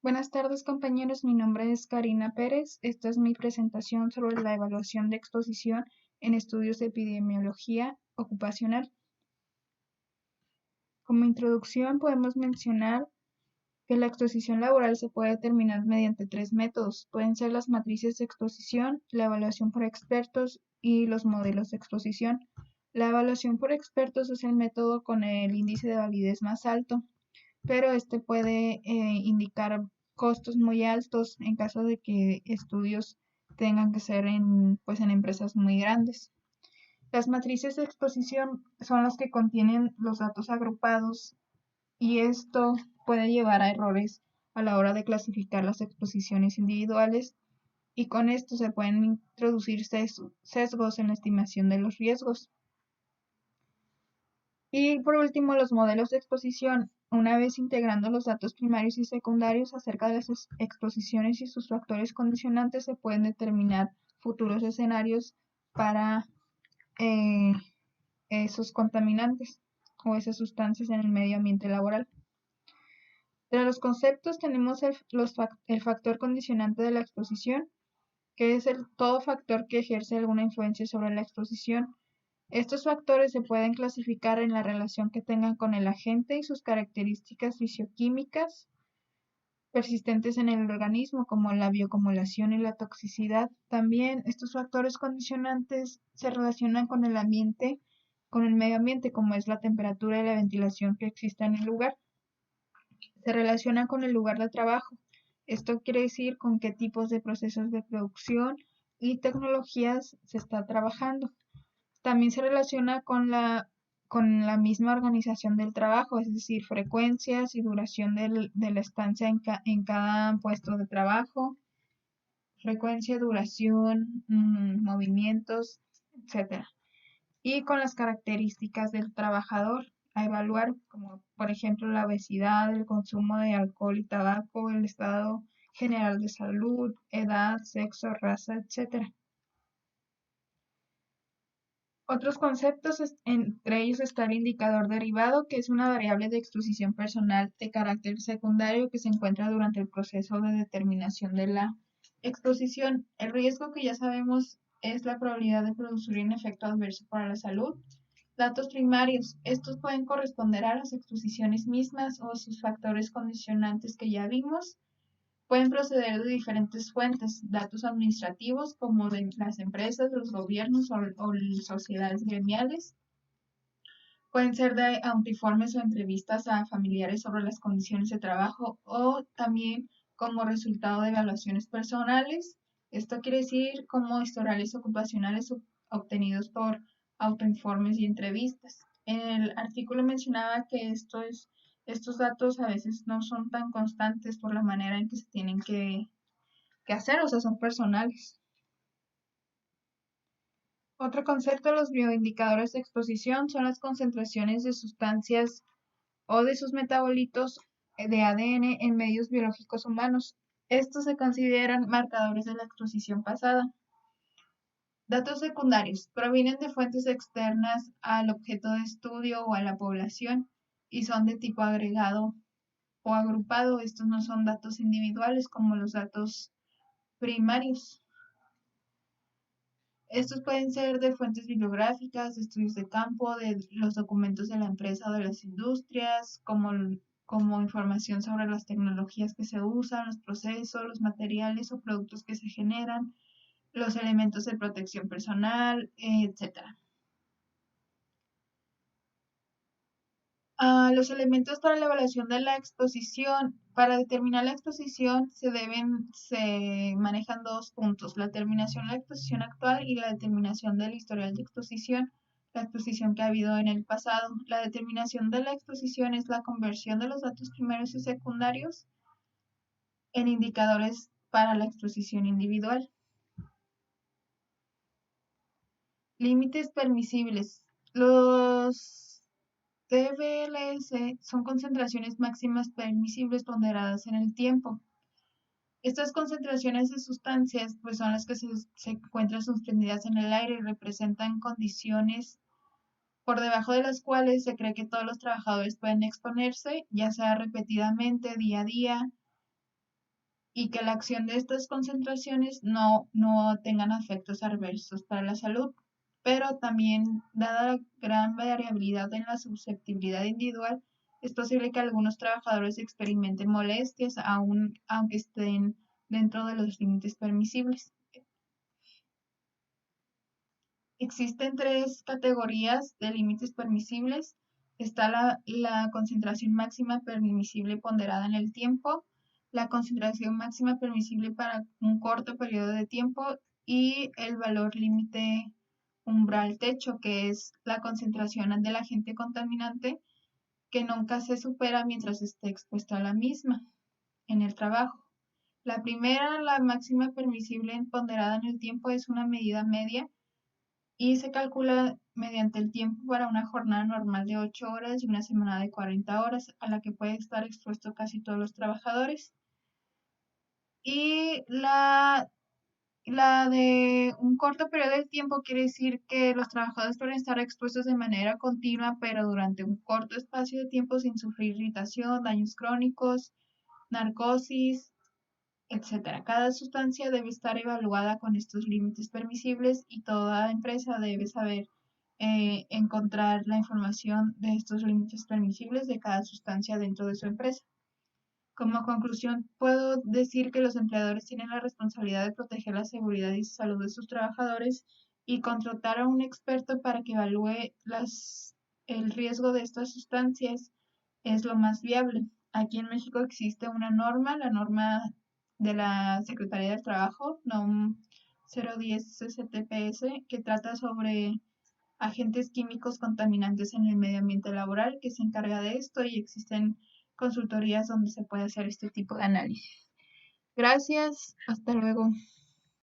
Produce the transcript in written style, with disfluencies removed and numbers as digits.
Buenas tardes, compañeros. Mi nombre es Karina Pérez. Esta es mi presentación sobre la evaluación de exposición en estudios de epidemiología ocupacional. Como introducción, podemos mencionar que la exposición laboral se puede determinar mediante tres métodos. Pueden ser las matrices de exposición, la evaluación por expertos y los modelos de exposición. La evaluación por expertos es el método con el índice de validez más alto, pero este puede indicar costos muy altos en caso de que estudios tengan que ser en empresas muy grandes. Las matrices de exposición son las que contienen los datos agrupados y esto puede llevar a errores a la hora de clasificar las exposiciones individuales, y con esto se pueden introducir sesgos en la estimación de los riesgos. Y por último, los modelos de exposición. Una vez integrando los datos primarios y secundarios acerca de las exposiciones y sus factores condicionantes, se pueden determinar futuros escenarios para eh, esos contaminantes o esas sustancias en el medio ambiente laboral. Entre los conceptos tenemos el factor condicionante de la exposición, que es todo factor que ejerce alguna influencia sobre la exposición. Estos factores se pueden clasificar en la relación que tengan con el agente y sus características fisioquímicas persistentes en el organismo, como la bioacumulación y la toxicidad. También estos factores condicionantes se relacionan con el ambiente, con el medio ambiente, como es la temperatura y la ventilación que exista en el lugar. Se relaciona con el lugar de trabajo. Esto quiere decir con qué tipos de procesos de producción y tecnologías se está trabajando. También se relaciona con la misma organización del trabajo, es decir, frecuencias y duración de la estancia en cada puesto de trabajo, frecuencia, duración, movimientos, etcétera. Y con las características del trabajador a evaluar, como por ejemplo la obesidad, el consumo de alcohol y tabaco, el estado general de salud, edad, sexo, raza, etcétera. Otros conceptos, entre ellos está el indicador derivado, que es una variable de exposición personal de carácter secundario que se encuentra durante el proceso de determinación de la exposición. El riesgo, que ya sabemos, es la probabilidad de producir un efecto adverso para la salud. Datos primarios. Estos pueden corresponder a las exposiciones mismas o sus factores condicionantes que ya vimos. Pueden proceder de diferentes fuentes, datos administrativos como de las empresas, los gobiernos o sociedades gremiales. Pueden ser de informes o entrevistas a familiares sobre las condiciones de trabajo, o también como resultado de evaluaciones personales. Esto quiere decir como historiales ocupacionales obtenidos por autoinformes y entrevistas. En el artículo mencionaba que estos datos a veces no son tan constantes por la manera en que se tienen que hacer, o sea, son personales. Otro concepto de los bioindicadores de exposición son las concentraciones de sustancias o de sus metabolitos de ADN en medios biológicos humanos. Estos se consideran marcadores de la exposición pasada. Datos secundarios provienen de fuentes externas al objeto de estudio o a la población y son de tipo agregado o agrupado. Estos no son datos individuales como los datos primarios. Estos pueden ser de fuentes bibliográficas, de estudios de campo, de los documentos de la empresa o de las industrias, como información sobre las tecnologías que se usan, los procesos, los materiales o productos que se generan, los elementos de protección personal, etc. Los elementos para la evaluación de la exposición. Para determinar la exposición se manejan dos puntos: la determinación de la exposición actual y la determinación del historial de exposición, la exposición que ha habido en el pasado. La determinación de la exposición es la conversión de los datos primarios y secundarios en indicadores para la exposición individual. Límites permisibles. Los TVLS son concentraciones máximas permisibles ponderadas en el tiempo. Estas concentraciones de sustancias pues son las que se encuentran suspendidas en el aire y representan condiciones por debajo de las cuales se cree que todos los trabajadores pueden exponerse, ya sea repetidamente, día a día, y que la acción de estas concentraciones no tengan efectos adversos para la salud. Pero también, dada la gran variabilidad en la susceptibilidad individual, es posible que algunos trabajadores experimenten molestias aunque estén dentro de los límites permisibles. Existen tres categorías de límites permisibles. Está la concentración máxima permisible ponderada en el tiempo, la concentración máxima permisible para un corto periodo de tiempo y el valor límite umbral techo, que es la concentración del agente contaminante que nunca se supera mientras esté expuesto a la misma en el trabajo. La primera, la máxima permisible ponderada en el tiempo, es una medida media y se calcula mediante el tiempo para una jornada normal de 8 horas y una semana de 40 horas a la que puede estar expuesto casi todos los trabajadores. Y la de un corto periodo de tiempo quiere decir que los trabajadores pueden estar expuestos de manera continua, pero durante un corto espacio de tiempo sin sufrir irritación, daños crónicos, narcosis, etcétera. Cada sustancia debe estar evaluada con estos límites permisibles y toda empresa debe saber encontrar la información de estos límites permisibles de cada sustancia dentro de su empresa. Como conclusión, puedo decir que los empleadores tienen la responsabilidad de proteger la seguridad y salud de sus trabajadores y contratar a un experto para que evalúe el riesgo de estas sustancias es lo más viable. Aquí en México existe una norma, la norma de la Secretaría del Trabajo, NOM 010 STPS, que trata sobre agentes químicos contaminantes en el medio ambiente laboral, que se encarga de esto y existen consultorías donde se puede hacer este tipo de análisis. Gracias, hasta luego.